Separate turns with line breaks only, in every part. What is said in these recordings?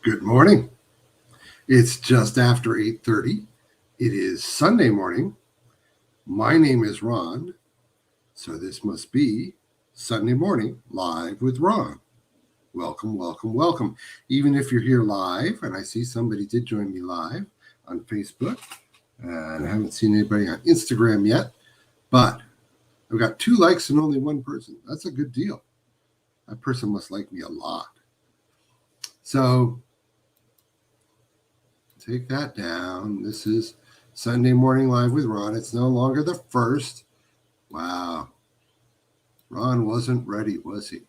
Good morning. It's just after 8:30. It is Sunday morning. My name is Ron, so this must be Sunday morning live with Ron. Welcome, welcome, welcome. Even if you're here live, and I see somebody did join me live on Facebook, and I haven't seen anybody on Instagram yet, but I've got 2 likes and only 1 person. That's a good deal. That person must like me a lot. So take that down. This is Sunday Morning Live with Ron. It's no longer the 1st. Wow. Ron wasn't ready, was he?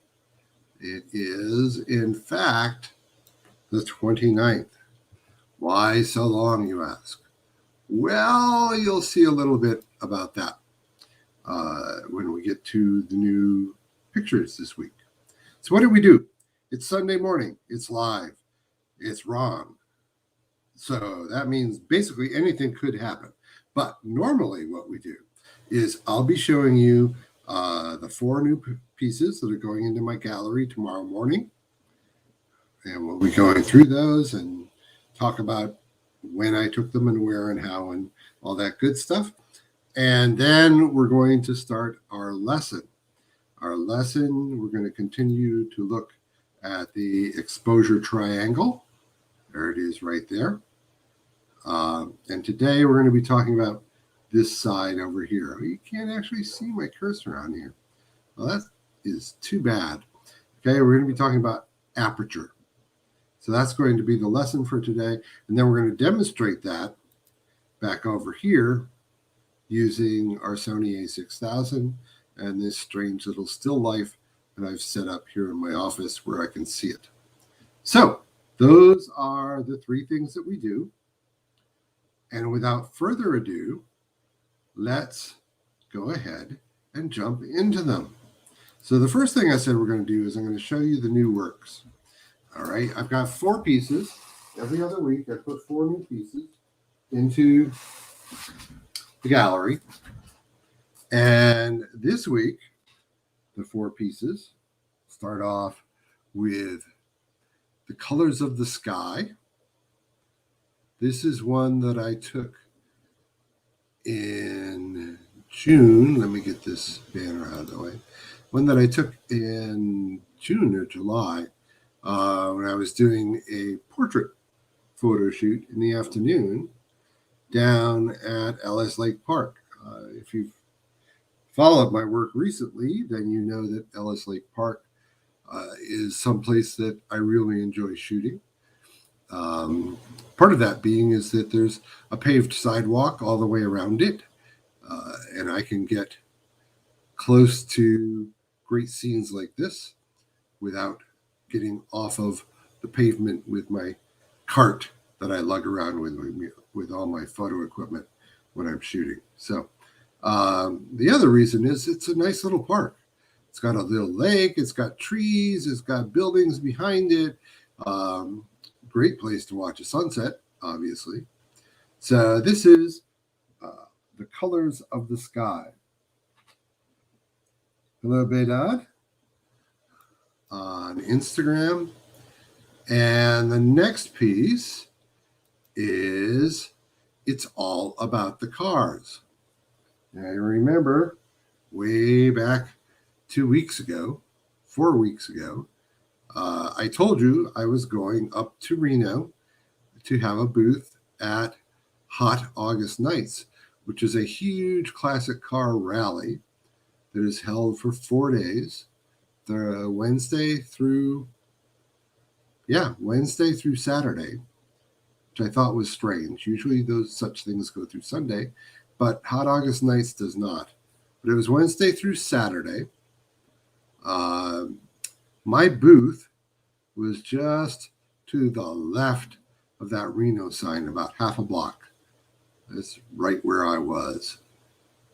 It is, in fact, the 29th. Why so long, you ask? Well, you'll see a little bit about that when we get to the new pictures this week. So what did we do? It's Sunday morning. It's live. It's Ron. So that means basically anything could happen. But normally what we do is I'll be showing you the 4 new pieces that are going into my gallery tomorrow morning. And we'll be going through those and talk about when I took them and where and how and all that good stuff. And then we're going to start our lesson. We're going to continue to look at the exposure triangle. There it is right there. And today we're going to be talking about this side over here. You can't actually see my cursor on here. Well, that is too bad. Okay, we're going to be talking about aperture. So that's going to be the lesson for today. And then we're going to demonstrate that back over here using our Sony a6000 and this strange little still life that I've set up here in my office where I can see it. So those are the 3 things that we do. And without further ado, let's go ahead and jump into them. So the first thing I said we're going to do is I'm going to show you the new works. All right, I've got 4 pieces. Every other week, I put 4 new pieces into the gallery. And this week, the 4 pieces start off with the colors of the sky. This is one that I took in June. Let me get this banner out of the way. One that I took in June or July when I was doing a portrait photo shoot in the afternoon down at Ellis Lake Park. If you've followed my work recently, then you know that Ellis Lake Park is someplace that I really enjoy shooting. Part of that being is that there's a paved sidewalk all the way around it, and I can get close to great scenes like this without getting off of the pavement with my cart that I lug around with all my photo equipment when I'm shooting. So the other reason is it's a nice little park. It's got a little lake, it's got trees, it's got buildings behind it. Great place to watch a sunset, obviously. So this is the colors of the sky. Hello, Bedad, on Instagram. And the next piece is It's All About the Cars. Now, you remember way back 2 weeks ago, 4 weeks ago, I told you I was going up to Reno to have a booth at Hot August Nights, which is a huge classic car rally that is held for 4 days, Wednesday through Saturday, which I thought was strange. Usually those such things go through Sunday, but Hot August Nights does not. But it was Wednesday through Saturday. My booth was just to the left of that Reno sign, about half a block. That's right where I was.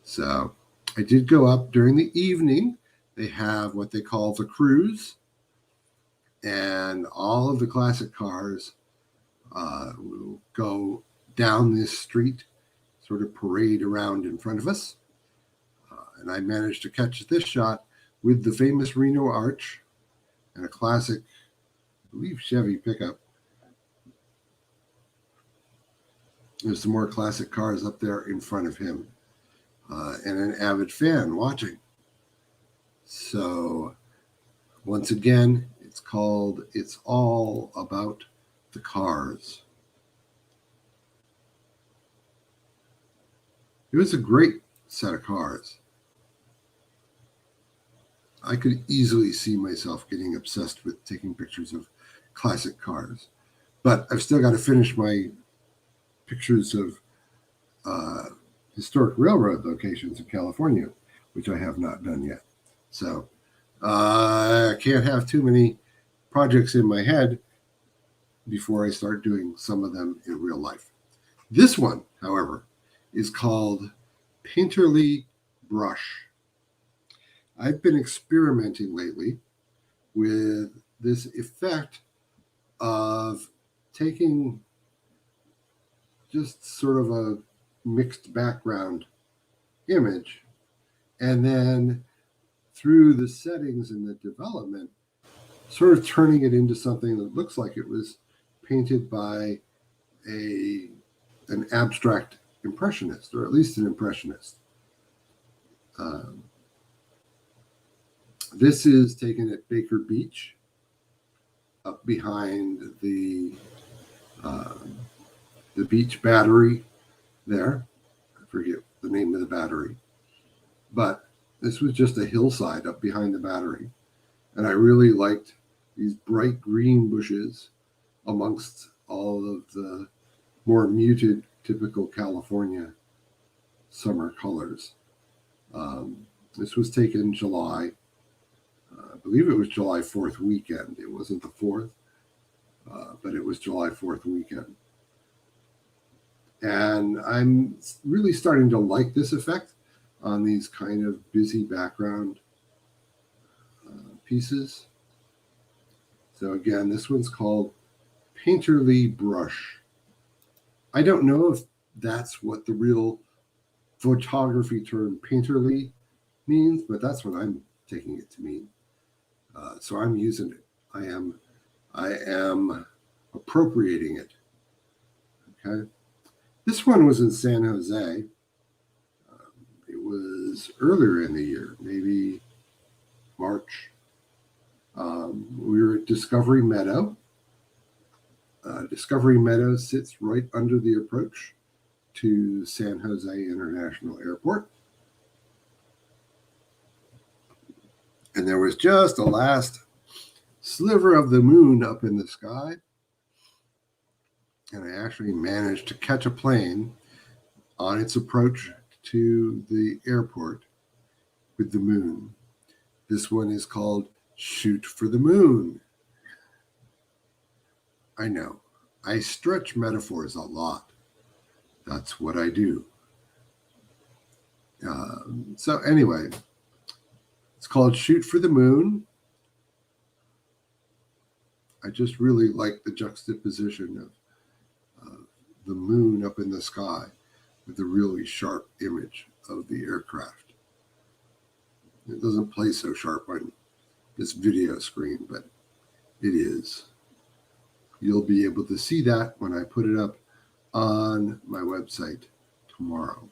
So I did go up during the evening. They have what they call the cruise, and all of the classic cars will go down this street, sort of parade around in front of us. And I managed to catch this shot with the famous Reno Arch and a classic, I believe, Chevy pickup There's some more classic cars up there in front of him, and an avid fan watching. So, once again, it's called It's All About the Cars. It was a great set of cars. I could easily see myself getting obsessed with taking pictures of classic cars. But I've still got to finish my pictures of uh, historic railroad locations in California, which I have not done yet. So I can't have too many projects in my head before I start doing some of them in real life. This one, however, is called Painterly Brush. I've been experimenting lately with this effect of taking just sort of a mixed background image and then through the settings and the development, sort of turning it into something that looks like it was painted by an abstract impressionist, or at least an impressionist. This is taken at Baker Beach, up behind the beach battery there. I forget the name of the battery, but this was just a hillside up behind the battery, and I really liked these bright green bushes amongst all of the more muted, typical California summer colors. This was taken July. I believe it was July 4th weekend. It wasn't the 4th, but it was July 4th weekend. And I'm really starting to like this effect on these kind of busy background pieces. So again, this one's called Painterly Brush. I don't know if that's what the real photography term painterly means, but that's what I'm taking it to mean. So I'm using it. I am appropriating it. Okay. This one was in San Jose. It was earlier in the year, maybe March. We were at Discovery Meadow. Discovery Meadow sits right under the approach to San Jose International Airport. And there was just a last sliver of the moon up in the sky. And I actually managed to catch a plane on its approach to the airport with the moon. This one is called Shoot for the Moon. I know, I stretch metaphors a lot. That's what I do. So anyway, it's called Shoot for the Moon. I just really like the juxtaposition of the moon up in the sky with a really sharp image of the aircraft. It doesn't play so sharp on this video screen, but it is. You'll be able to see that when I put it up on my website tomorrow.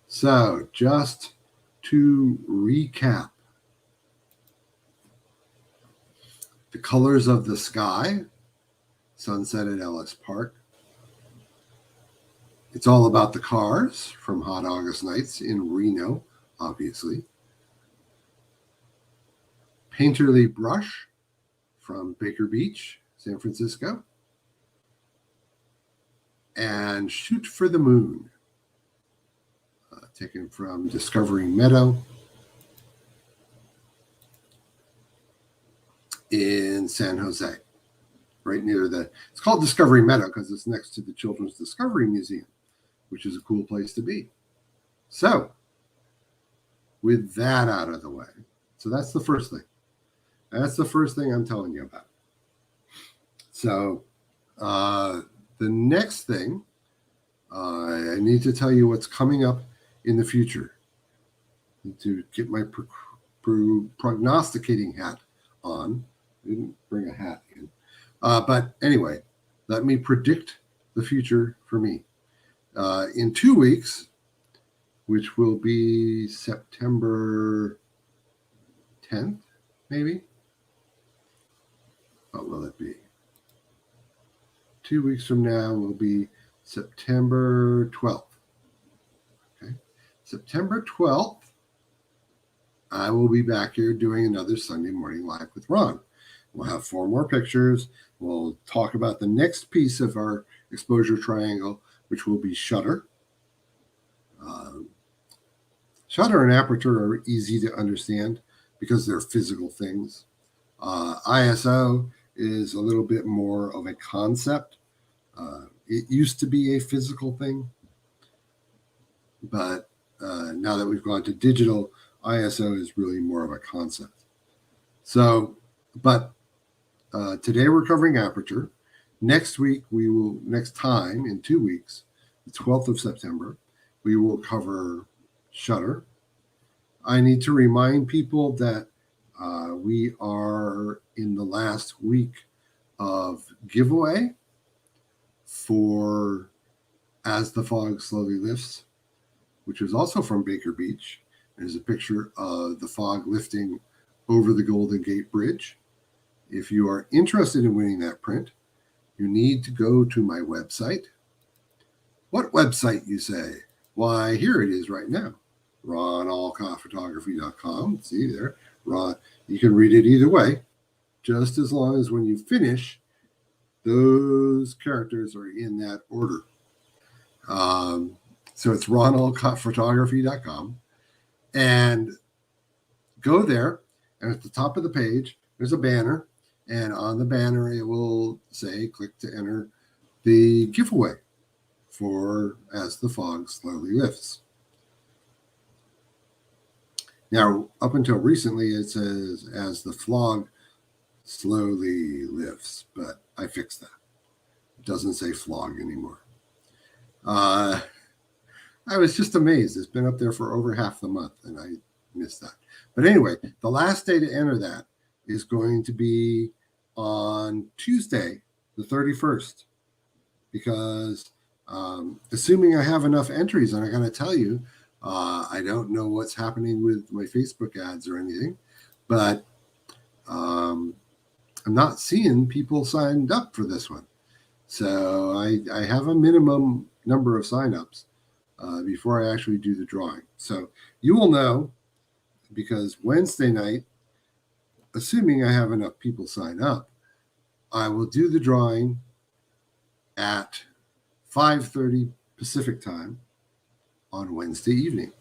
So just to recap, the colors of the sky, sunset at Ellis Park. It's all about the cars from Hot August Nights in Reno, obviously. Painterly Brush from Baker Beach, San Francisco. And Shoot for the Moon, taken from Discovery Meadow in San Jose, right near it's called Discovery Meadow because it's next to the Children's Discovery Museum, which is a cool place to be. So, with that out of the way, so that's the first thing. That's the first thing I'm telling you about. So, the next thing, I need to tell you what's coming up in the future. I need to get my prognosticating hat on. I didn't bring a hat in. But anyway, let me predict the future for me. In 2 weeks, which will be September 10th, maybe. What will it be? 2 weeks from now will be September 12th. Okay. September 12th, I will be back here doing another Sunday Morning Live with Ron. We'll have 4 more pictures. We'll talk about the next piece of our exposure triangle, which will be shutter. Shutter and aperture are easy to understand because they're physical things. ISO is a little bit more of a concept. It used to be a physical thing, but now that we've gone to digital, ISO is really more of a concept. So, but today we're covering aperture. Next time in 2 weeks, the 12th of September, we will cover shutter. I need to remind people that we are in the last week of giveaway for As the Fog Slowly Lifts, which is also from Baker Beach. There's a picture of the fog lifting over the Golden Gate Bridge. If you are interested in winning that print, you need to go to my website. What website, you say? Why, here it is right now. RonAlcottPhotography.com. See there, Ron. You can read it either way, just as long as when you finish, those characters are in that order. So it's RonAlcottPhotography.com. And go there, and at the top of the page, there's a banner. And on the banner, it will say, click to enter the giveaway for As the Fog Slowly Lifts. Now, up until recently, it says As the Fog Slowly Lifts, but I fixed that. It doesn't say flog anymore. I was just amazed. It's been up there for over half the month, and I missed that. But anyway, the last day to enter that is going to be on Tuesday, the 31st, because assuming I have enough entries, and I got to tell you, I don't know what's happening with my Facebook ads or anything, but I'm not seeing people signed up for this one. So I have a minimum number of signups before I actually do the drawing. So you will know, because Wednesday night, assuming I have enough people sign up, I will do the drawing at 5:30 Pacific time on Wednesday evening.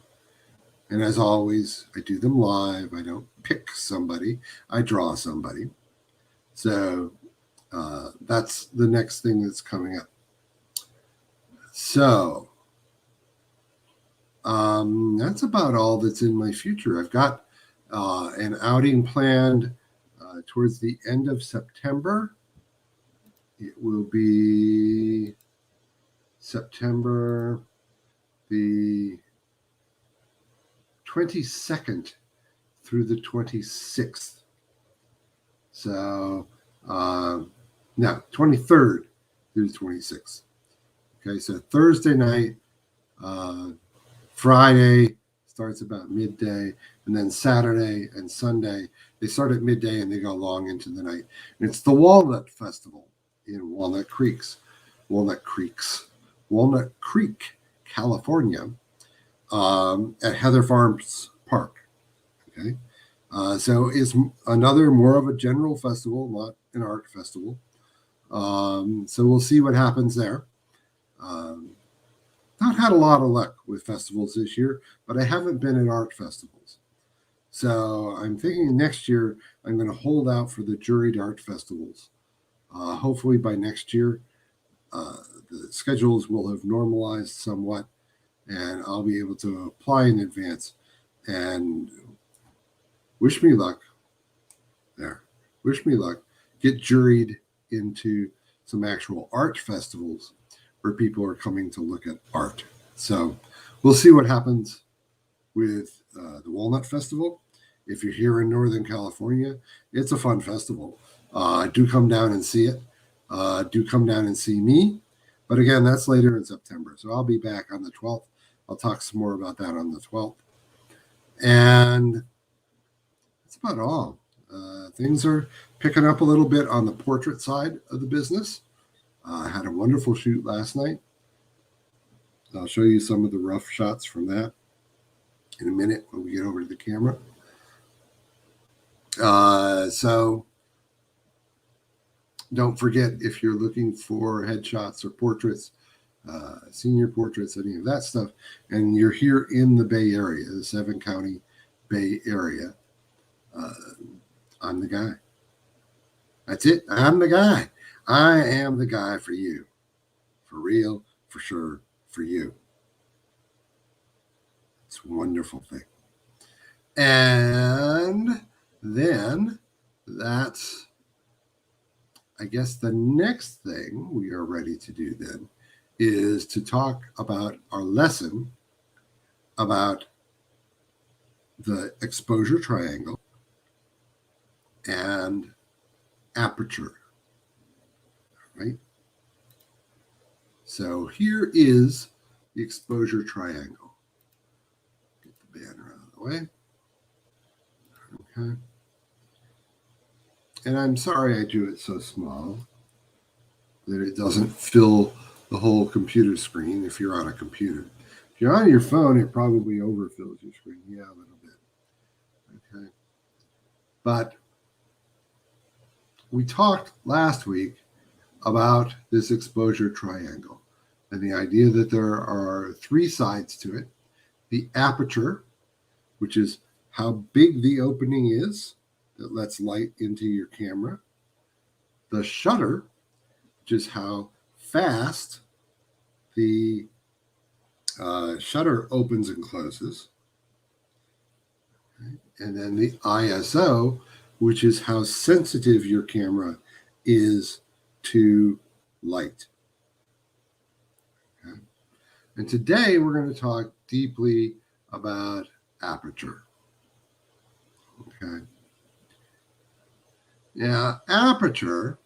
And as always, I do them live. I don't pick somebody. I draw somebody. So that's the next thing that's coming up. So that's about all that's in my future. I've got an outing planned towards the end of September. It will be September the 22nd through the 26th. So, no, 23rd through the 26th. Okay, so Thursday night, Friday starts about midday, and then Saturday and Sunday, they start at midday and they go long into the night. And it's the Walnut Festival in Walnut Creek, California, at Heather Farms Park. Okay, so it's another more of a general festival, not an art festival. So we'll see what happens there. Not had a lot of luck with festivals this year, but I haven't been at art festivals. So I'm thinking next year I'm going to hold out for the juried art festivals. Hopefully by next year, the schedules will have normalized somewhat, and I'll be able to apply in advance. And wish me luck. There. Wish me luck. Get juried into some actual art festivals where people are coming to look at art. So we'll see what happens with the Walnut Festival. If you're here in Northern California, it's a fun festival. Do come down and see it. Do come down and see me. But again, that's later in September. So I'll be back on the 12th. I'll talk some more about that on the 12th. And that's about all. Things are picking up a little bit on the portrait side of the business. I had a wonderful shoot last night. I'll show you some of the rough shots from that in a minute when we get over to the camera. So don't forget, if you're looking for headshots or portraits, senior portraits, any of that stuff, and you're here in the Bay Area, the 7-county Bay Area, I'm the guy. That's it. I'm the guy. I am the guy for you. For real, for sure, for you. It's a wonderful thing. And then that's, I guess, the next thing we are ready to do then is to talk about our lesson about the exposure triangle and aperture, right? So here is the exposure triangle. Get the banner out of the way. Okay. And I'm sorry I drew it so small that it doesn't fill the whole computer screen if you're on a computer. If you're on your phone, it probably overfills your screen. Yeah, a little bit. Okay. But we talked last week about this exposure triangle and the idea that there are 3 sides to it. The aperture, which is how big the opening is that lets light into your camera. The shutter, which is how fast the shutter opens and closes. Okay. And then the ISO, which is how sensitive your camera is to light. Okay. And today we're going to talk deeply about aperture. Okay. Now, aperture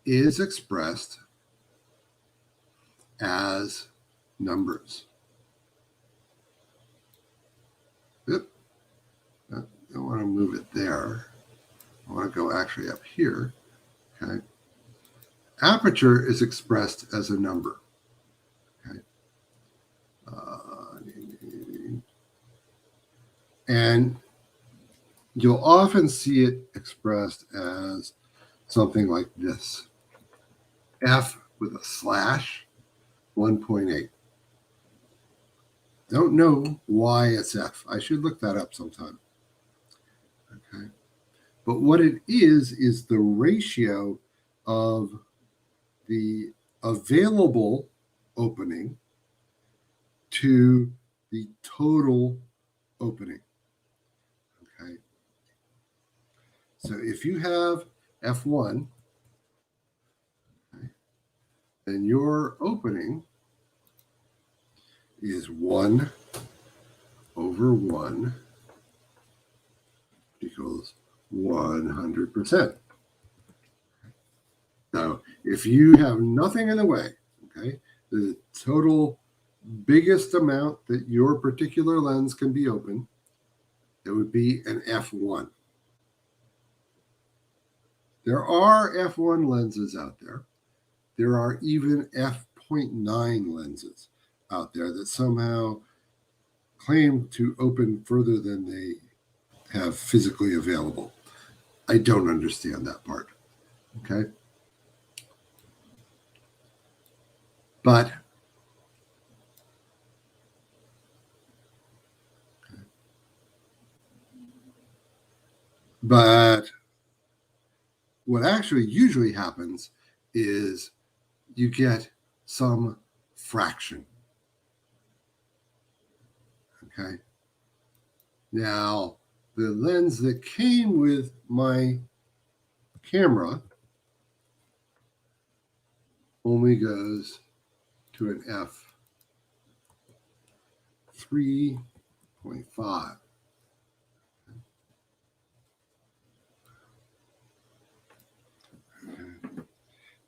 is expressed as numbers. Oop. I don't want to move it there. I want to go actually up here. Okay. Aperture is expressed as a number. Okay. And you'll often see it expressed as something like this. F with a slash, 1.8. Don't know why it's F. I should look that up sometime. Okay. But what it is the ratio of the available opening to the total opening. Okay. So if you have F1, okay, then your opening is 1 over 1 equals 100%. So if you have nothing in the way, okay, the total biggest amount that your particular lens can be open, it would be an F1. There are F1 lenses out there. There are even f.9 lenses out there that somehow claim to open further than they have physically available. I don't understand that part. Okay. But what actually usually happens is you get some fraction. Okay. Now, the lens that came with my camera only goes to an f3.5.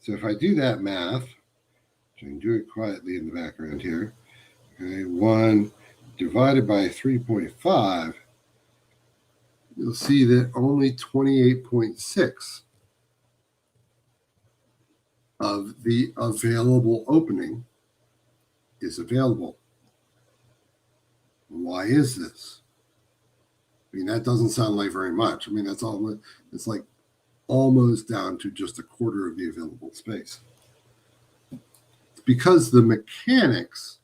So if I do that math, I can do it quietly in the background here. Okay, 1 divided by 3.5, you'll see that only 28.6 of the available opening is available. Why is this? I mean, that doesn't sound like very much. I mean, that's all. It's like almost down to just a quarter of the available space. It's because the mechanics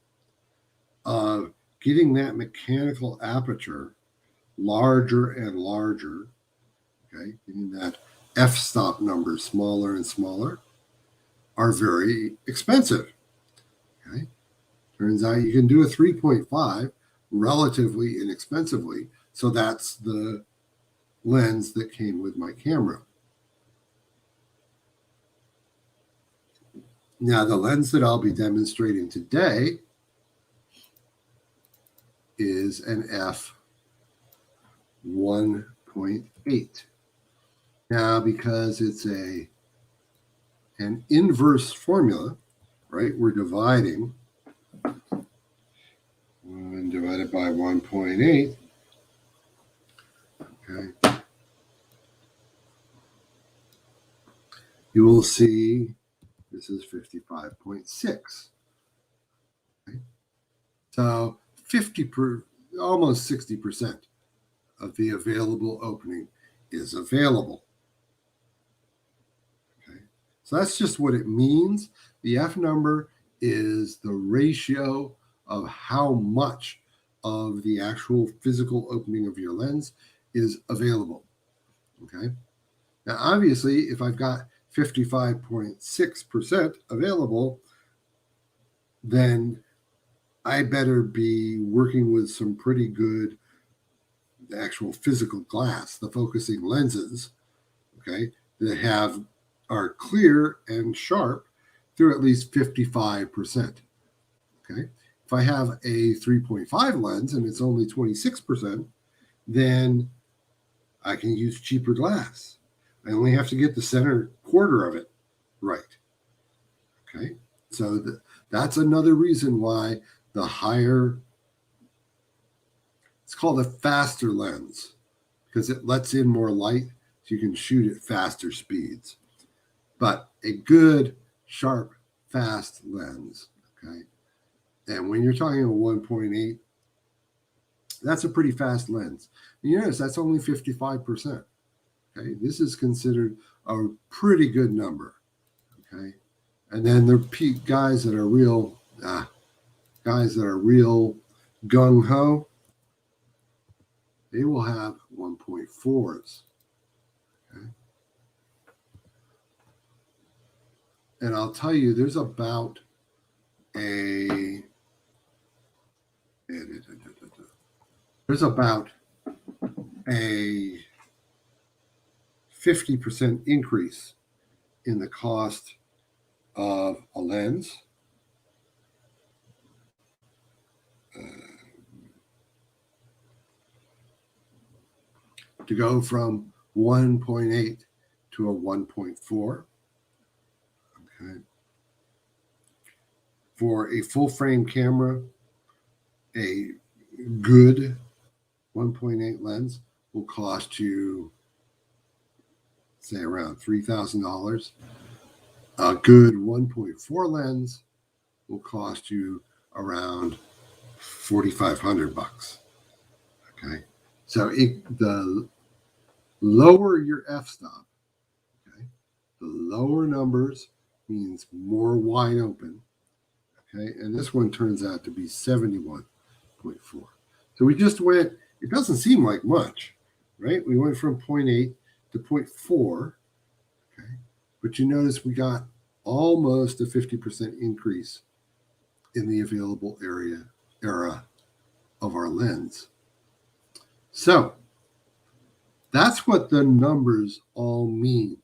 of getting that mechanical aperture larger and larger, okay, getting that f-stop number smaller and smaller, are very expensive. Okay, turns out you can do a 3.5 relatively inexpensively. So that's the lens that came with my camera. Now, the lens that I'll be demonstrating today is an f 1.8. Now, because it's an inverse formula, right? We're dividing 1 divided by 1.8. Okay. You will see this is 55.6. Okay. So almost 60% of the available opening is available. Okay. So that's just what it means. The F number is the ratio of how much of the actual physical opening of your lens is available. Okay. Now, obviously, if I've got 55.6% available, then I better be working with some pretty good actual physical glass, the focusing lenses, okay, that are clear and sharp through at least 55%. Okay. If I have a 3.5 lens and it's only 26%, then I can use cheaper glass. I only have to get the center quarter of it right. Okay. So that's another reason why the higher, it's called a faster lens because it lets in more light so you can shoot at faster speeds. But a good, sharp, fast lens, okay? And when you're talking a 1.8, that's a pretty fast lens. And you notice that's only 55%. Okay, this is considered a pretty good number. Okay, and then the guys that are real gung ho, they will have 1.4s. Okay, and I'll tell you, there's about a 50% increase in the cost of a lens. To go from 1.8 to a 1.4. Okay. For a full frame camera, a good 1.8 lens will cost you, say, around $3,000. A good 1.4 lens will cost you around $4,500. Okay, so the lower your f-stop, okay, the lower numbers means more wide open. Okay, and this one turns out to be 71.4. So we just went, it doesn't seem like much, right? We went from 0.8 to 0.4, okay? But you notice we got almost a 50% increase in the available era of our lens. So that's what the numbers all mean.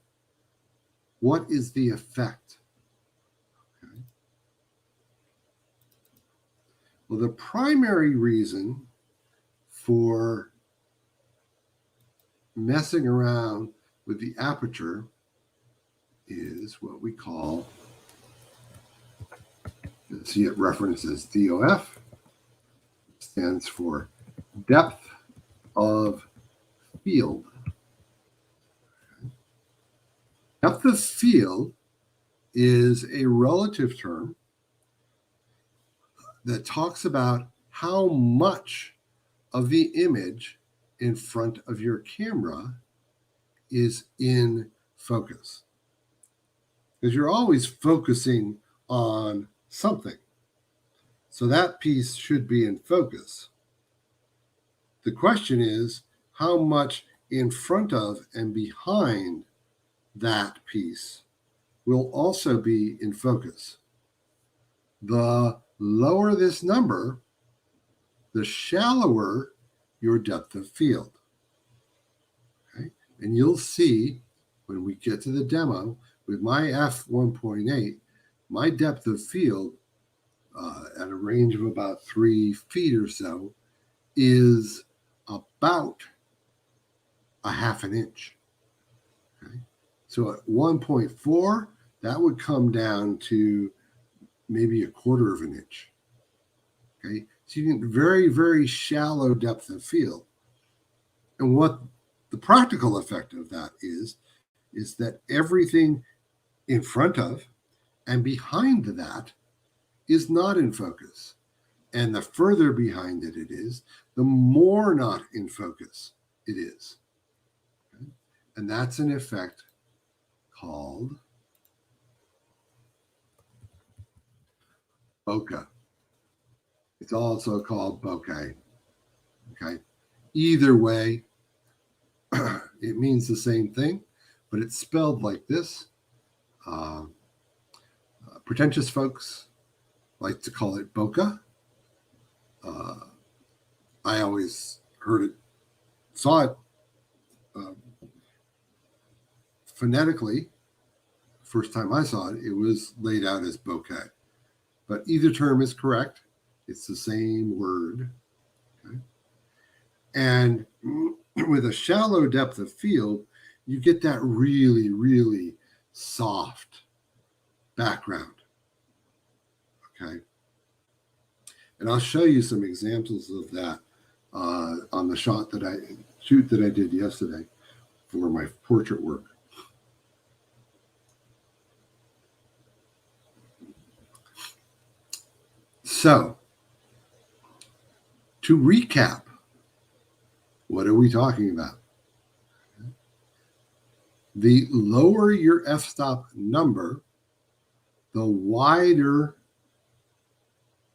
What is the effect? Okay. Well, the primary reason for messing around with the aperture is what we call, you'll see it references DOF, stands for depth of field. Depth of field is a relative term that talks about how much of the image in front of your camera is in focus. Because you're always focusing on something. So that piece should be in focus. The question is how much in front of and behind that piece will also be in focus. The lower this number, the shallower your depth of field. Okay? And you'll see when we get to the demo with my f1.8, my depth of field at a range of about 3 feet or so is about a half an inch. Okay? So at 1.4, that would come down to maybe a quarter of an inch. Okay, so you get very, very shallow depth of field. And what the practical effect of that is that everything in front of and behind that is not in focus. And the further behind it is, the more not in focus it is. Okay? And that's an effect called bokeh. It's also called bokeh. Okay. Either way, it means the same thing, but it's spelled like this. Pretentious folks like to call it bokeh. I always saw it phonetically. First time I saw it, it was laid out as bokeh. But either term is correct. It's the same word. Okay? And with a shallow depth of field, you get that really, really soft background. Okay. And I'll show you some examples of that on the shoot that I did yesterday for my portrait work. So, to recap, what are we talking about? The lower your f-stop number, the wider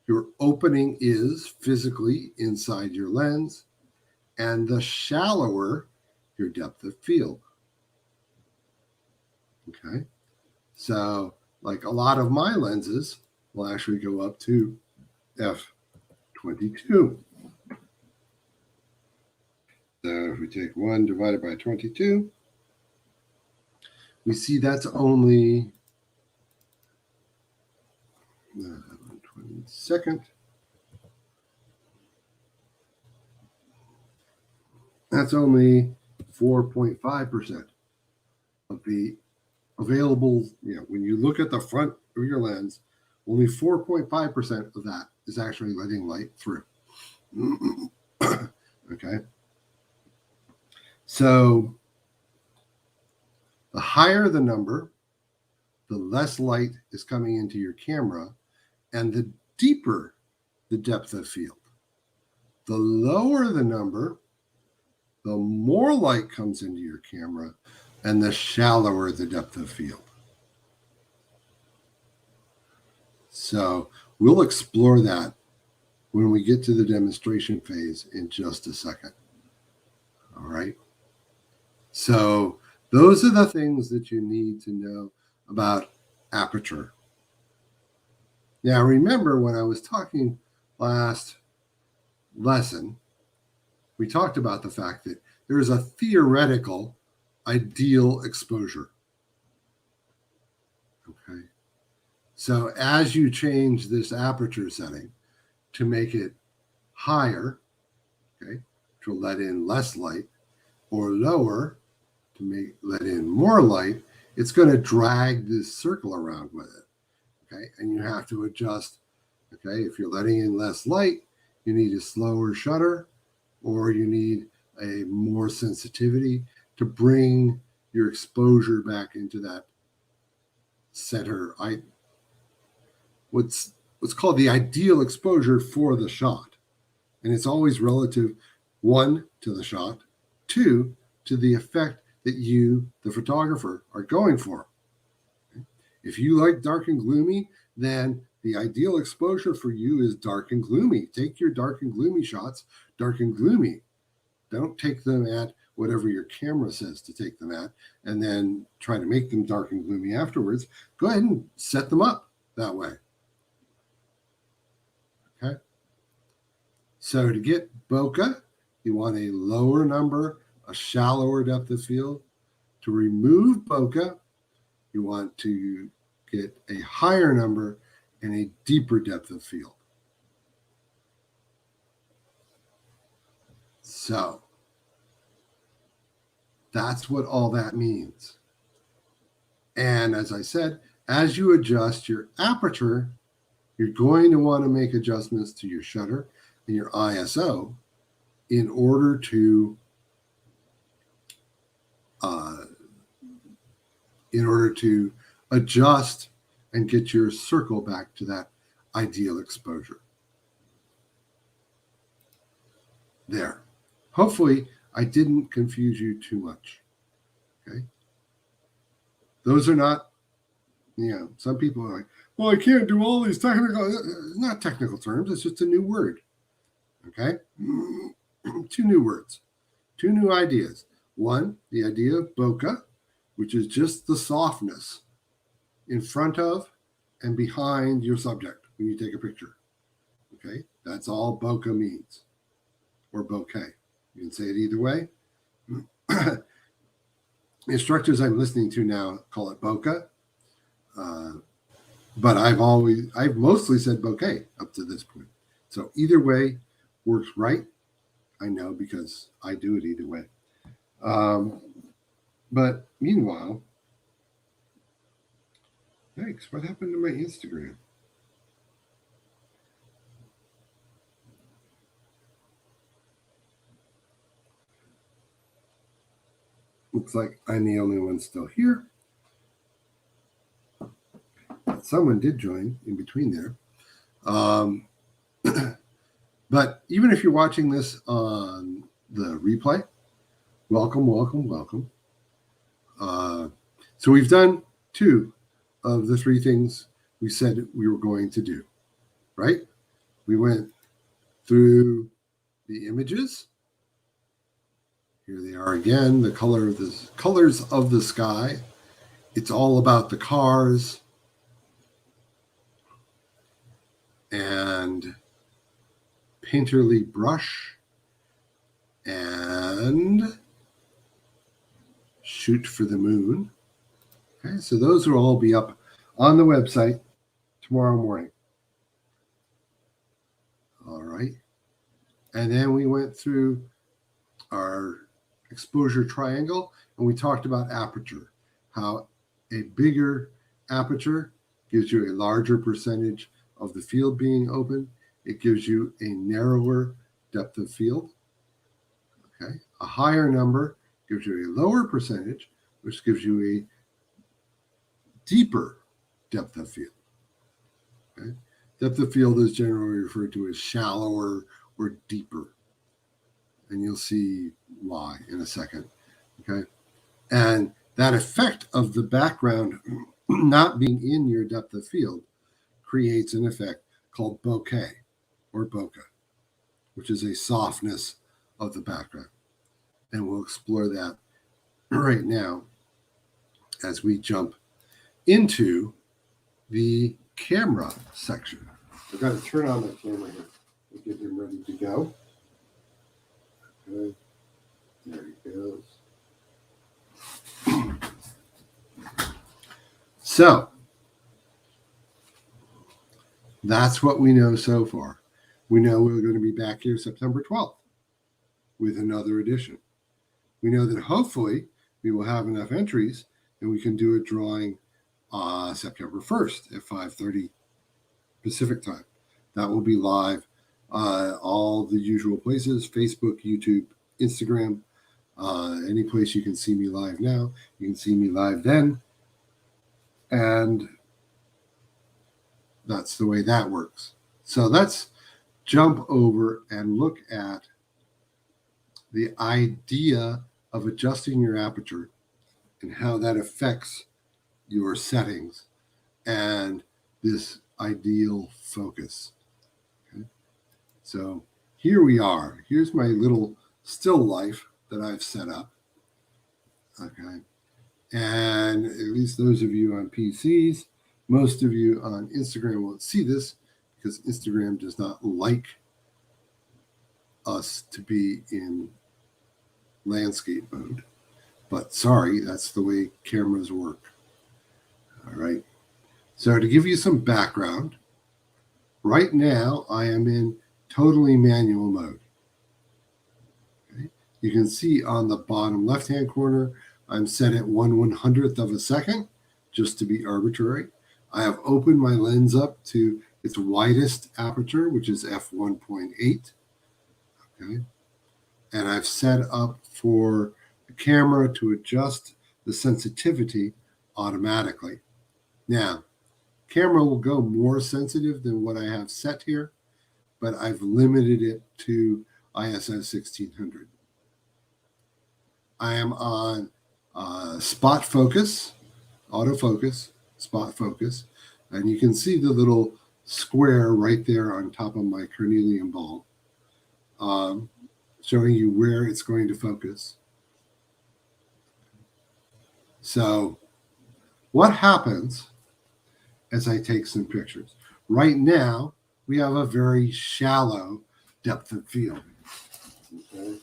your opening is physically inside your lens, and the shallower your depth of field. Okay, so like a lot of my lenses will actually go up to f22. So if we take 1 divided by 22, we see that's only 22nd. That's only 4.5% of the available, when you look at the front of your lens, only 4.5% of that is actually letting light through. Okay. So the higher the number, the less light is coming into your camera, and the deeper the depth of field. The lower the number, the more light comes into your camera, and the shallower the depth of field. So we'll explore that when we get to the demonstration phase in just a second. All right. So those are the things that you need to know about aperture. Now, remember when I was talking last lesson, we talked about the fact that there is a theoretical ideal exposure. Okay. So as you change this aperture setting to make it higher, okay, which will let in less light, or lower to let in more light, it's going to drag this circle around with it. Okay, and you have to adjust. Okay, if you're letting in less light, you need a slower shutter, or you need a more sensitivity to bring your exposure back into that center. What's called the ideal exposure for the shot, and it's always relative, one, to the shot, two, to the effect that you, the photographer, are going for. If you like dark and gloomy, then the ideal exposure for you is dark and gloomy. Take your dark and gloomy shots, dark and gloomy. Don't take them at whatever your camera says to take them at, and then try to make them dark and gloomy afterwards. Go ahead and set them up that way. Okay. So to get bokeh, you want a lower number, a shallower depth of field. To remove bokeh, you want to get a higher number and a deeper depth of field. So that's what all that means. And as I said, as you adjust your aperture, you're going to want to make adjustments to your shutter and your ISO in order to adjust and get your circle back to that ideal exposure. There. Hopefully, I didn't confuse you too much. Okay. Those are not, some people are like, well, I can't do all these technical, not technical terms. It's just a new word. Okay. 2 new words, 2 new ideas. One, the idea of bokeh, which is just the softness in front of and behind your subject when you take a picture. Okay, that's all bokeh means, or bokeh. You can say it either way. Instructors I'm listening to now call it bokeh, but I've mostly said bokeh up to this point. So either way works right. I know because I do it either way. But meanwhile, thanks. What happened to my Instagram? Looks like I'm the only one still here. Someone did join in between there. But even if you're watching this on the replay, welcome, welcome, welcome. So we've done 2 of the 3 things we said we were going to do, right? We went through the images. Here they are again, the colors of the sky. It's all about the cars. And painterly brush and shoot for the moon. Okay, so those will all be up on the website tomorrow morning. All right. And then we went through our exposure triangle and we talked about aperture, how a bigger aperture gives you a larger percentage of the field being open. It gives you a narrower depth of field. Okay. A higher number gives you a lower percentage, which gives you a deeper depth of field. Okay. Depth of field is generally referred to as shallower or deeper. And you'll see why in a second. Okay. And that effect of the background not being in your depth of field creates an effect called bokeh or bokeh, which is a softness of the background. And we'll explore that right now as we jump into the camera section. I've got to turn on the camera here and get him ready to go. Okay. There he goes. So that's what we know so far. We know we're going to be back here September 12th with another edition. We know that hopefully we will have enough entries and we can do a drawing September 1st at 5:30 Pacific time. That will be live. All the usual places: Facebook, YouTube, Instagram, any place you can see me live now. You can see me live then. And that's the way that works. So let's jump over and look at the idea of adjusting your aperture and how that affects your settings and this ideal focus. Okay? So here we are. Here's my little still life that I've set up. Okay. And at least those of you on PCs, most of you on Instagram won't see this because Instagram does not like us to be in landscape mode. But sorry, that's the way cameras work. All right. So to give you some background, right now I am in totally manual mode. Okay. You can see on the bottom left-hand corner, I'm set at 1/100th of a second, just to be arbitrary. I have opened my lens up to its widest aperture, which is f1.8. Okay. And I've set up for the camera to adjust the sensitivity automatically. Now, camera will go more sensitive than what I have set here, but I've limited it to ISO 1600. I am on spot focus, autofocus, spot focus, and you can see the little square right there on top of my carnelian ball, showing you where it's going to focus. So what happens as I take some pictures? Right now, we have a very shallow depth of field. Okay?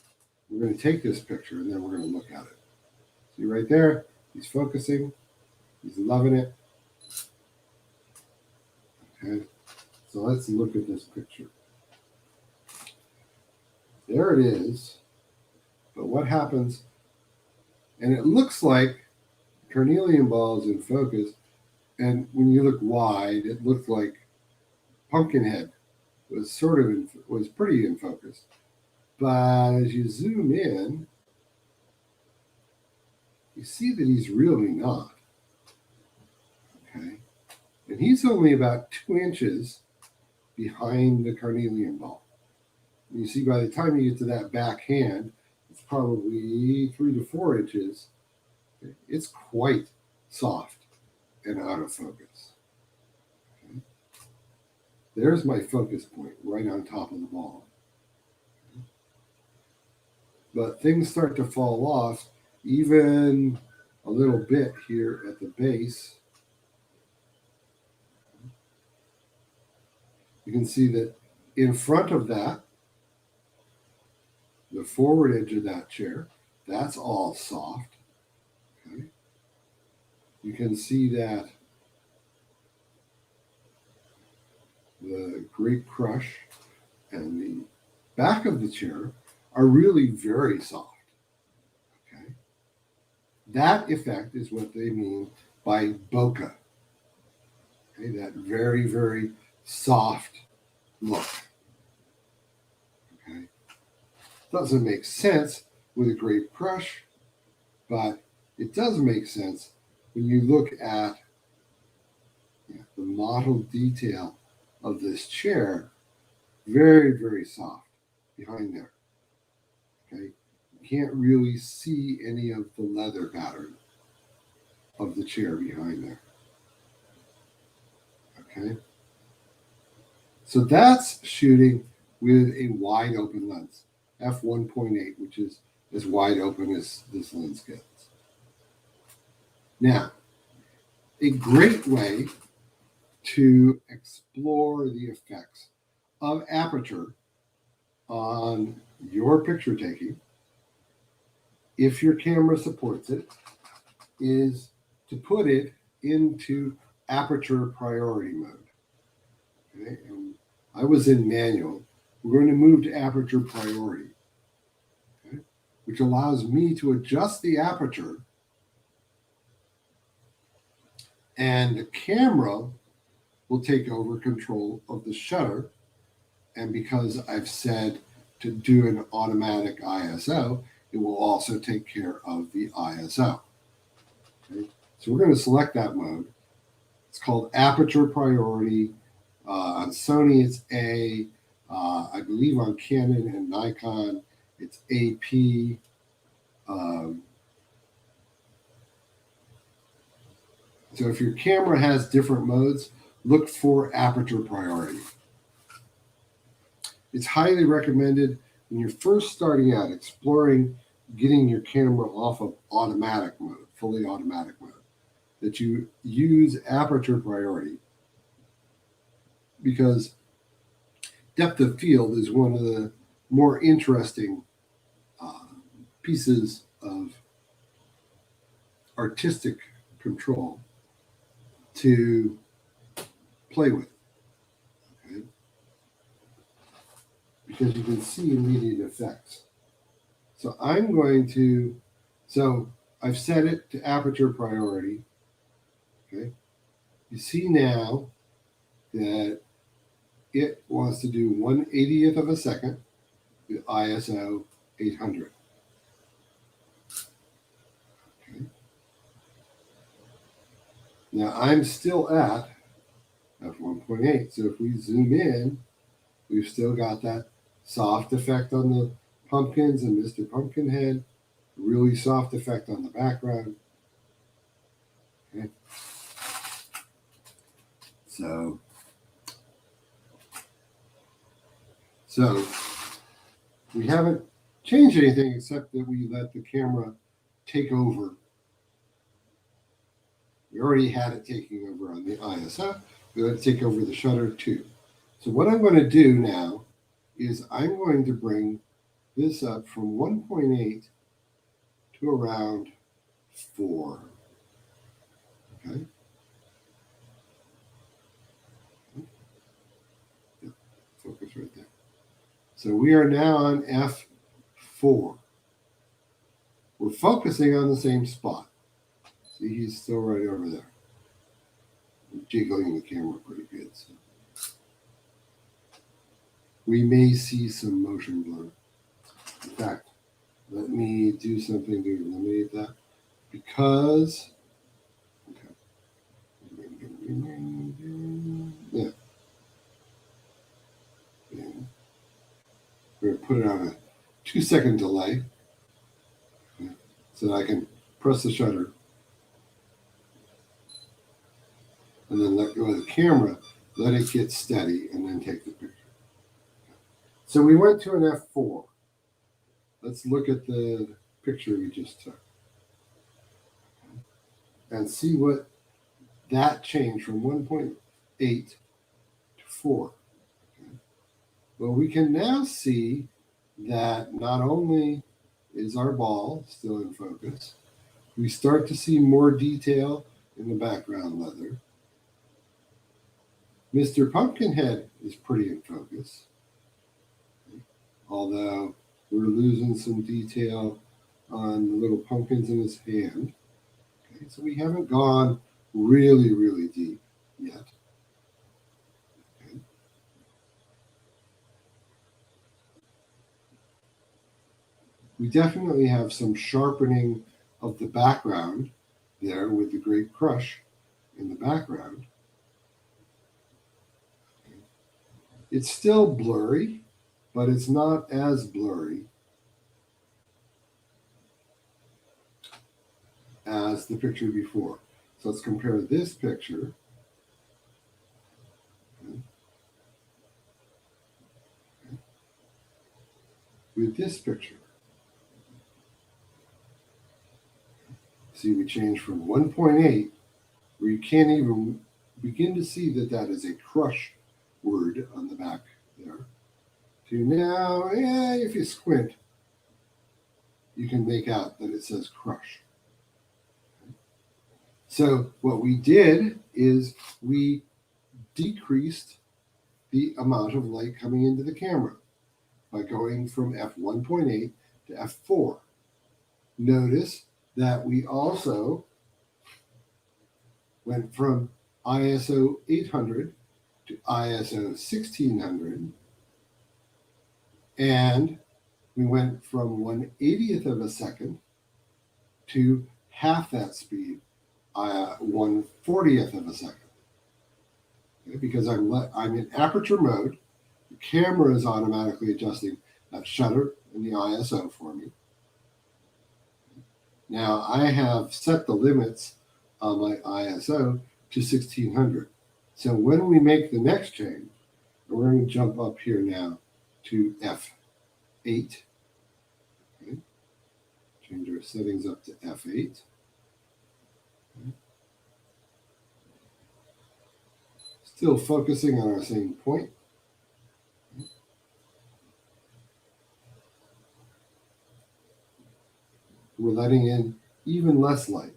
We're going to take this picture and then we're going to look at it. See right there? He's focusing. He's loving it. Okay, so let's look at this picture. There it is. But what happens? And it looks like carnelian ball is in focus. And when you look wide, it looked like Pumpkinhead was was pretty in focus. But as you zoom in, you see that he's really not. Okay. And he's only about 2 inches behind the carnelian ball. And you see by the time you get to that back hand, it's probably 3 to 4 inches. Okay. It's quite soft and out of focus. Okay. There's my focus point right on top of the ball. Okay. But things start to fall off even a little bit here at the base. You can see that in front of that, the forward edge of that chair, that's all soft. Okay. You can see that the grape crush and the back of the chair are really very soft. Okay. That effect is what they mean by bokeh. Okay, that very, very soft look. Okay. Doesn't make sense with a grape crush, but it does make sense when you look at the mottled detail of this chair. Very, very soft behind there. Okay. You can't really see any of the leather pattern of the chair behind there. Okay. So that's shooting with a wide open lens, f1.8, which is as wide open as this lens gets. Now, a great way to explore the effects of aperture on your picture taking, if your camera supports it, is to put it into aperture priority mode. Okay, and I was in manual. We're going to move to aperture priority, okay, which allows me to adjust the aperture And the camera will take over control of the shutter. And because I've said to do an automatic ISO, it will also take care of the ISO. Okay? So we're going to select that mode. It's called aperture priority. On Sony, it's A. I believe on Canon and Nikon, it's AP. So if your camera has different modes, look for aperture priority. It's highly recommended when you're first starting out exploring getting your camera off of automatic mode, fully automatic mode, that you use aperture priority, because depth of field is one of the more interesting pieces of artistic control to play with. Okay? Because you can see immediate effects. So I've set it to aperture priority. Okay. You see now that it wants to do 1/80th of a second with ISO 800. Okay. Now I'm still at f1.8. So if we zoom in, we've still got that soft effect on the pumpkins and Mr. Pumpkinhead, really soft effect on the background. Okay. So we haven't changed anything except that we let the camera take over. We already had it taking over on the ISO. We let it take over the shutter too. So what I'm going to do now is I'm going to bring this up from 1.8 to around 4. Okay. Yep. Focus right there. So we are now on F4. We're focusing on the same spot. See, he's still right over there. I'm jiggling the camera pretty good. So we may see some motion blur. In fact, let me do something to eliminate that, because yeah. We're going to put it on a 2-second delay, so that I can press the shutter and then let go of the camera, let it get steady, and then take the picture. So we went to an F4. Let's look at the picture we just took and see what that changed from 1.8 to 4. Okay. Well, we can now see that not only is our ball still in focus, we start to see more detail in the background leather. Mr. Pumpkinhead is pretty in focus, although we're losing some detail on the little pumpkins in his hand. Okay, so we haven't gone really, really deep yet. Okay. We definitely have some sharpening of the background there with the Great Crush in the background. Okay. It's still blurry, but it's not as blurry as the picture before. So let's compare this picture with this picture. See, we changed from 1.8, where you can't even begin to see that that is a crush word on the back there, to now, if you squint, you can make out that it says crush. So what we did is we decreased the amount of light coming into the camera by going from f1.8 to f4. Notice that we also went from ISO 800 to ISO 1600, and we went from 1/80th of a second to half that speed, 1/40th of a second. Okay, because I'm in aperture mode, the camera is automatically adjusting that shutter and the ISO for me. Now I have set the limits on my ISO to 1600. So when we make the next change, we're going to jump up here now to F8. Okay. Change our settings up to F8. Okay. Still focusing on our same point. Okay. We're letting in even less light.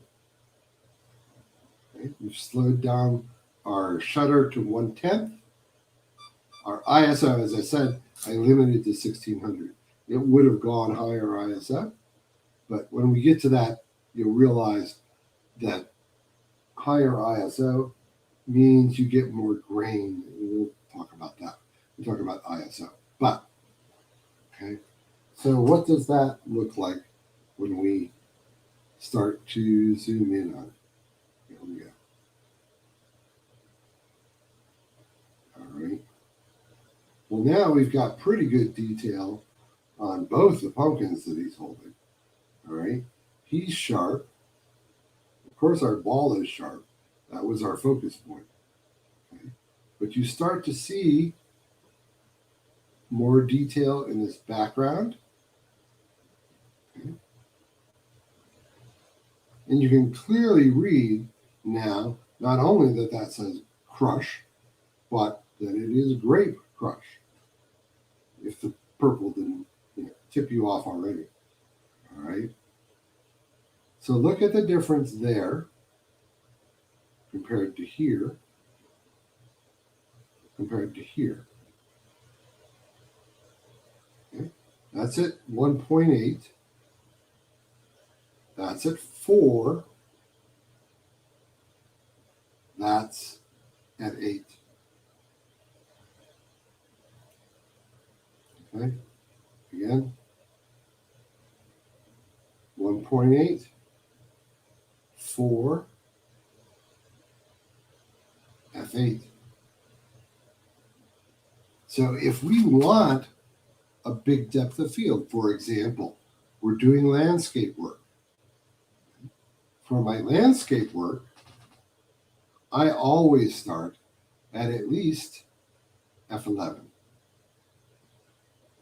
Okay. We've slowed down our shutter to 1/10. Our ISO, as I said, I limited to 1600. It would have gone higher ISO, but when we get to that, you'll realize that higher ISO means you get more grain. We'll talk about that. We'll talk about ISO. But, okay, so what does that look like when we start to zoom in on it? Here we go. All right. Well, now we've got pretty good detail on both the pumpkins that he's holding. All right. He's sharp. Of course, our ball is sharp. That was our focus point. Okay. But you start to see more detail in this background. Okay. And you can clearly read now not only that that says crush, but that it is grape crush. If the purple didn't tip you off already. All right. So look at the difference there compared to here, compared to here. Okay. That's at 1.8. That's at 4. That's at 8. Okay. Again, 1.8, 4, F8. So if we want a big depth of field, for example, we're doing landscape work. For my landscape work, I always start at least F11.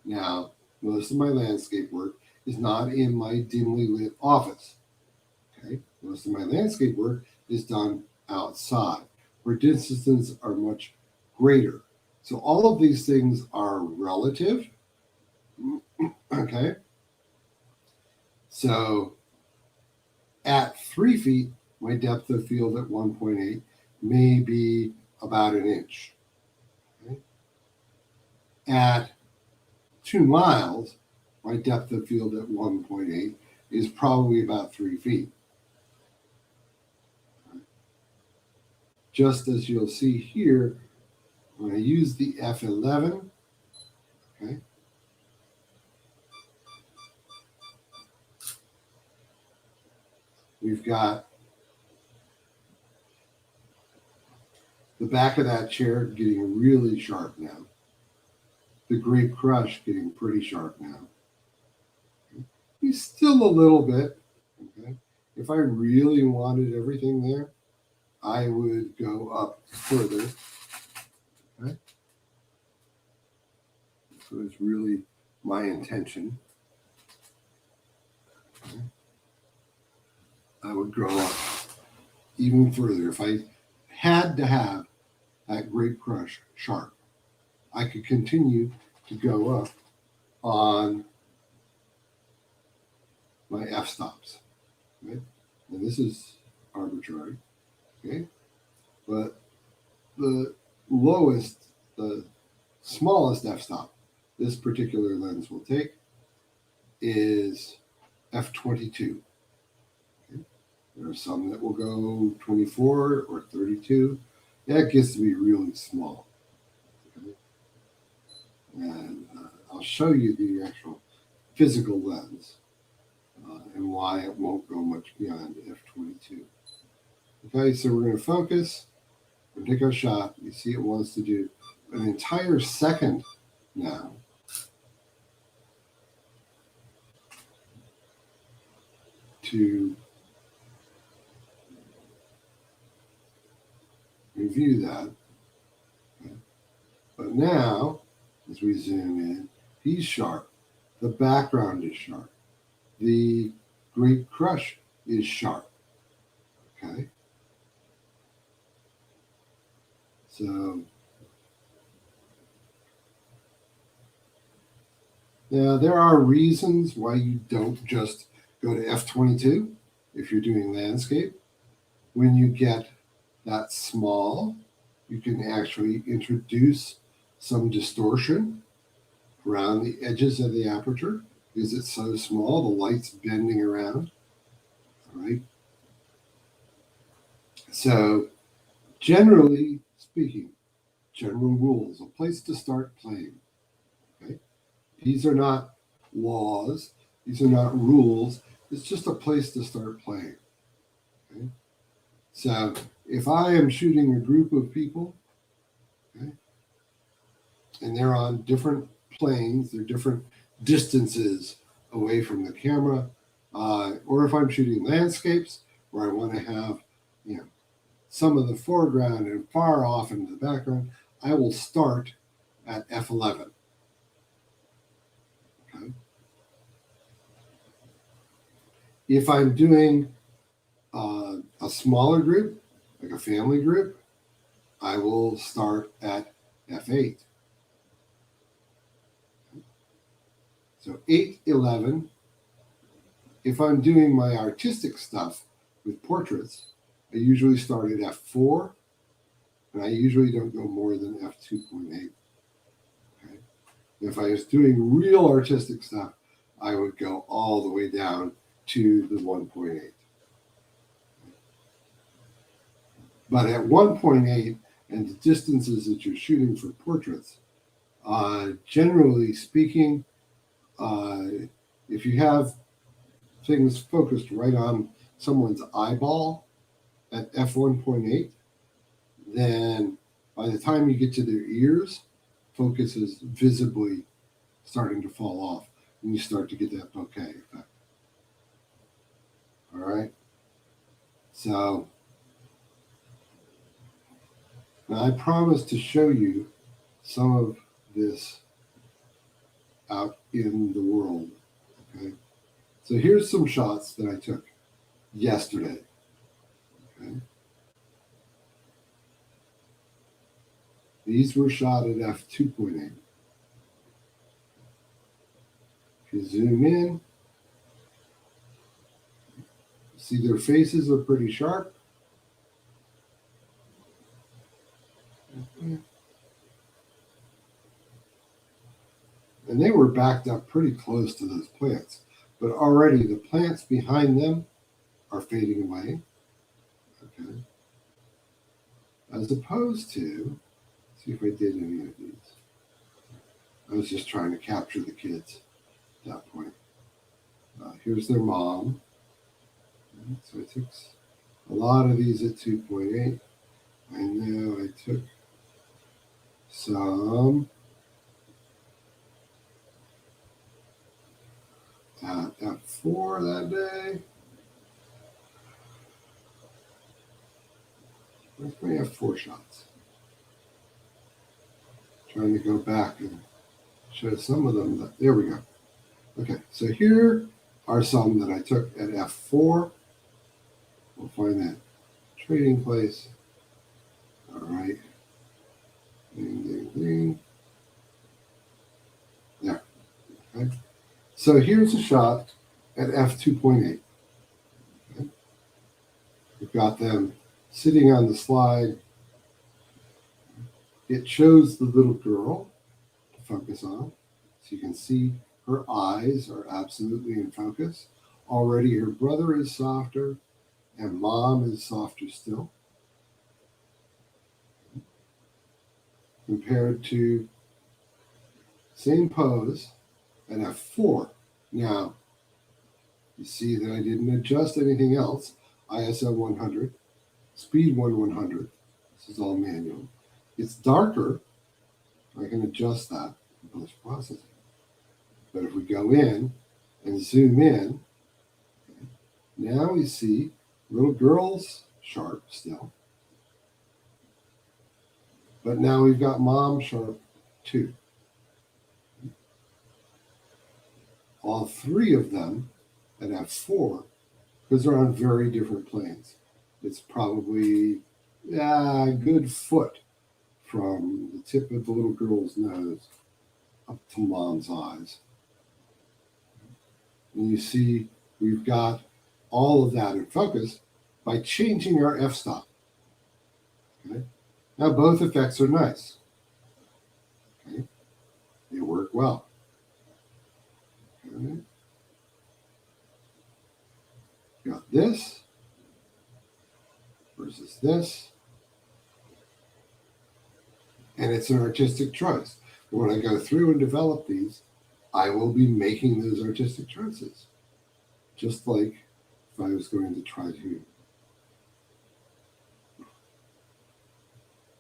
Now, most of my landscape work is not in my dimly lit office. Okay, most of my landscape work is done outside, where distances are much greater. So all of these things are relative. Okay, so at 3 feet, my depth of field at 1.8 may be about an inch. Okay? At 2 miles, my depth of field at 1.8 is probably about 3 feet. Just as you'll see here, when I use the F11, okay, we've got the back of that chair getting really sharp now. The grape crush getting pretty sharp now. Okay. He's still a little bit. Okay. If I really wanted everything there, I would go up further. Okay. So it's really my intention. Okay. I would grow up even further. If I had to have that grape crush sharp, I could continue to go up on my f-stops. Right? And this is arbitrary. Okay. But the lowest, the smallest f-stop this particular lens will take is f22. Okay. There are some that will go 24 or 32. That gets to be really small. Okay? And I'll show you the actual physical lens and why it won't go much beyond f22. Okay, so we're going to focus. We're going to take our shot. You see it wants to do an entire second now. To review that. Okay. But now, as we zoom in, he's sharp. The background is sharp. The Great Crush is sharp. Okay. So now there are reasons why you don't just go to f22 if you're doing landscape. When you get that small, you can actually introduce some distortion around the edges of the aperture because it's so small, the light's bending around. All right. So, generally speaking, general rules, a place to start playing. Okay. These are not laws, these are not rules, it's just a place to start playing. Okay. So, if I am shooting a group of people, okay, and they're on different planes, they're different distances away from the camera, or if I'm shooting landscapes where I want to have, you know, some of the foreground and far off into the background, I will start at f11. Okay. If I'm doing a smaller group, like a family group, I will start at f8. So 8, 11. If I'm doing my artistic stuff with portraits, I usually start at f4, and I usually don't go more than f2.8. Okay? If I was doing real artistic stuff, I would go all the way down to the 1.8. But at 1.8 and the distances that you're shooting for portraits, generally speaking, if you have things focused right on someone's eyeball at f1.8, then by the time you get to their ears, focus is visibly starting to fall off, and you start to get that bokeh effect. All right. So now I promise to show you some of this out in the world. Okay. So here's some shots that I took yesterday. Okay. These were shot at f2.8. If you zoom in, see their faces are pretty sharp. And they were backed up pretty close to those plants. But already the plants behind them are fading away. Okay. As opposed to, see if I did any of these. I was just trying to capture the kids at that point. Here's their mom. Okay, so I took a lot of these at 2.8. I know I took some at f4 that day. Where's my f4 shots? Trying to go back and show some of them. There we go. Okay, so here are some that I took at f4. We'll find that trading place. All right. Ding, ding, ding. There. Okay. So here's a shot at f2.8. Okay. We've got them sitting on the slide. It shows the little girl to focus on. So you can see her eyes are absolutely in focus. Already her brother is softer, and mom is softer still, compared to same pose at f4. Now, you see that I didn't adjust anything else. ISO 100, speed 100. This is all manual. It's darker. I can adjust that in post processing. But if we go in and zoom in, now we see little girl's sharp still. But now we've got mom sharp too. All three of them at f4, because they're on very different planes. It's probably a good foot from the tip of the little girl's nose up to mom's eyes. And you see we've got all of that in focus by changing our f-stop. Okay? Now both effects are nice. Okay? They work well. Okay? Got this versus this. And it's an artistic choice. And when I go through and develop these, I will be making those artistic choices. Just like if I was going to try to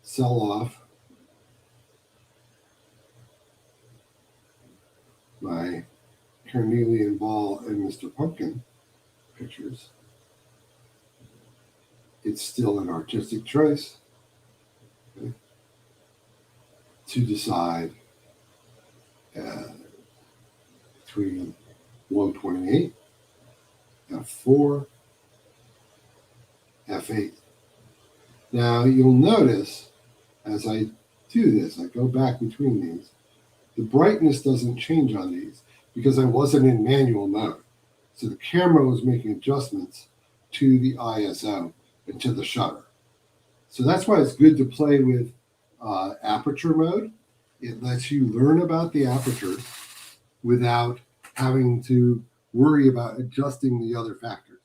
sell off my Carnelian Ball and Mr. Pumpkin pictures, it's still an artistic choice, okay, to decide between 128, f4, f8. Now you'll notice as I do this, I go back between these, the brightness doesn't change on these because I wasn't in manual mode. So the camera was making adjustments to the ISO and to the shutter. So that's why it's good to play with aperture mode. It lets you learn about the aperture without having to worry about adjusting the other factors.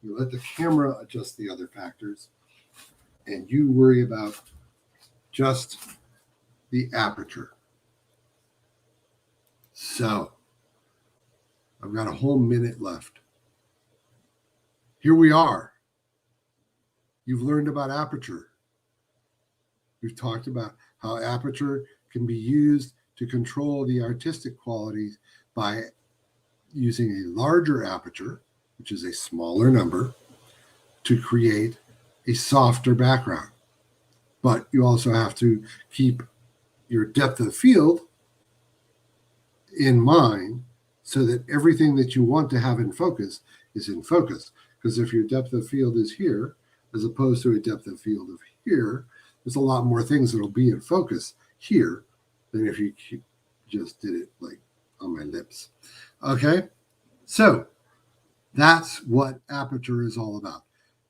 You let the camera adjust the other factors, and you worry about just the aperture. So, I've got a whole minute left. Here we are. You've learned about aperture. We've talked about how aperture can be used to control the artistic qualities by using a larger aperture, which is a smaller number, to create a softer background. But you also have to keep your depth of field in mind so that everything that you want to have in focus is in focus. Because if your depth of field is here, as opposed to a depth of field of here, there's a lot more things that'll be in focus here than if you just did it like on my lips. Okay? So that's what aperture is all about.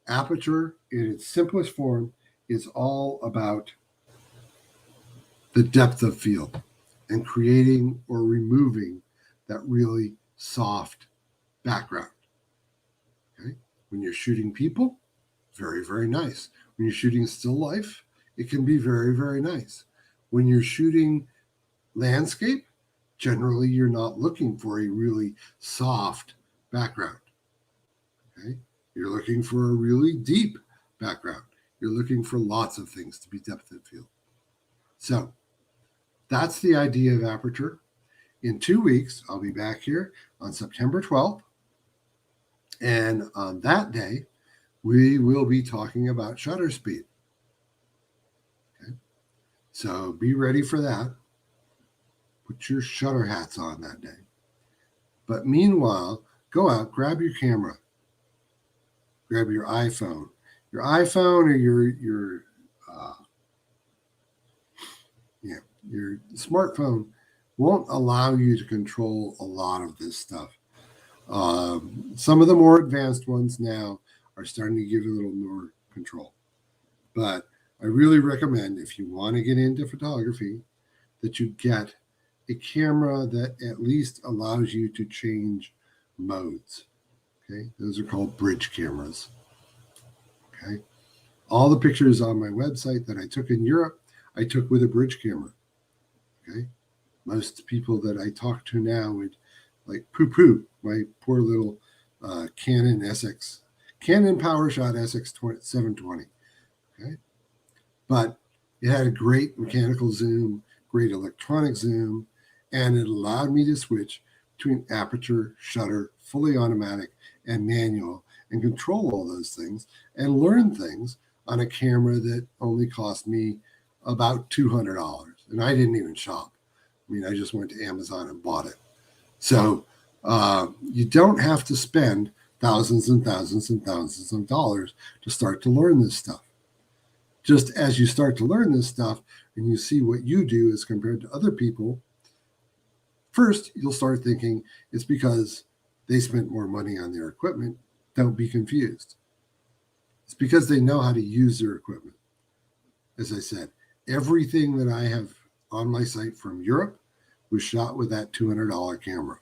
Aperture, in its simplest form, is all about the depth of field and creating or removing that really soft background. Okay? When you're shooting people, very, very nice. When you're shooting still life, it can be very, very nice. When you're shooting landscape, generally you're not looking for a really soft background. Okay? You're looking for a really deep background. You're looking for lots of things to be depth of field. So that's the idea of aperture. In 2 weeks, I'll be back here on September 12th. And on that day, we will be talking about shutter speed. Okay? So be ready for that. Put your shutter hats on that day. But meanwhile, go out, grab your camera, grab your iPhone. Your iPhone or your smartphone won't allow you to control a lot of this stuff. Some of the more advanced ones now are starting to give you a little more control. But I really recommend, if you want to get into photography, that you get a camera that at least allows you to change modes. Okay, those are called bridge cameras. Okay. All the pictures on my website that I took in Europe, I took with a bridge camera. Okay. Most people that I talk to now would like poo my poor little Canon PowerShot SX 720. Okay. But it had a great mechanical zoom, great electronic zoom, and it allowed me to switch between aperture, shutter, fully automatic, and manual, and control all those things and learn things on a camera that only cost me about $200. And I didn't even shop. I mean, I just went to Amazon and bought it. So you don't have to spend thousands and thousands and thousands of dollars to start to learn this stuff. Just as you start to learn this stuff and you see what you do as compared to other people, first you'll start thinking it's because they spent more money on their equipment. Don't be confused. It's because they know how to use their equipment. As I said, everything that I have on my site from Europe was shot with that $200 camera.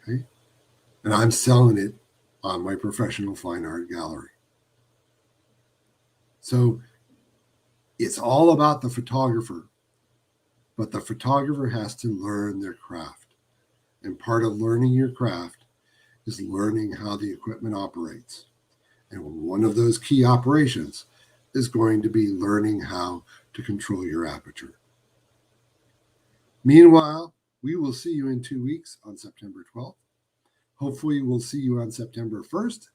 Okay? And I'm selling it on my professional fine art gallery. So it's all about the photographer, but the photographer has to learn their craft. And part of learning your craft is learning how the equipment operates. And one of those key operations is going to be learning how to control your aperture. Meanwhile, we will see you in 2 weeks on September 12th. Hopefully, we'll see you on September 1st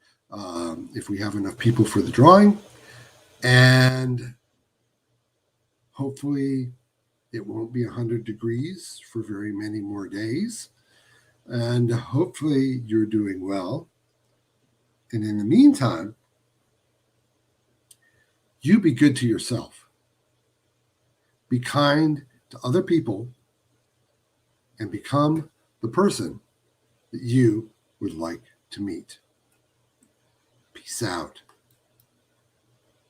if we have enough people for the drawing. And hopefully, it won't be 100 degrees for very many more days. And hopefully, you're doing well. And in the meantime, you be good to yourself. Be kind to other people and become the person that you would like to meet. Peace out.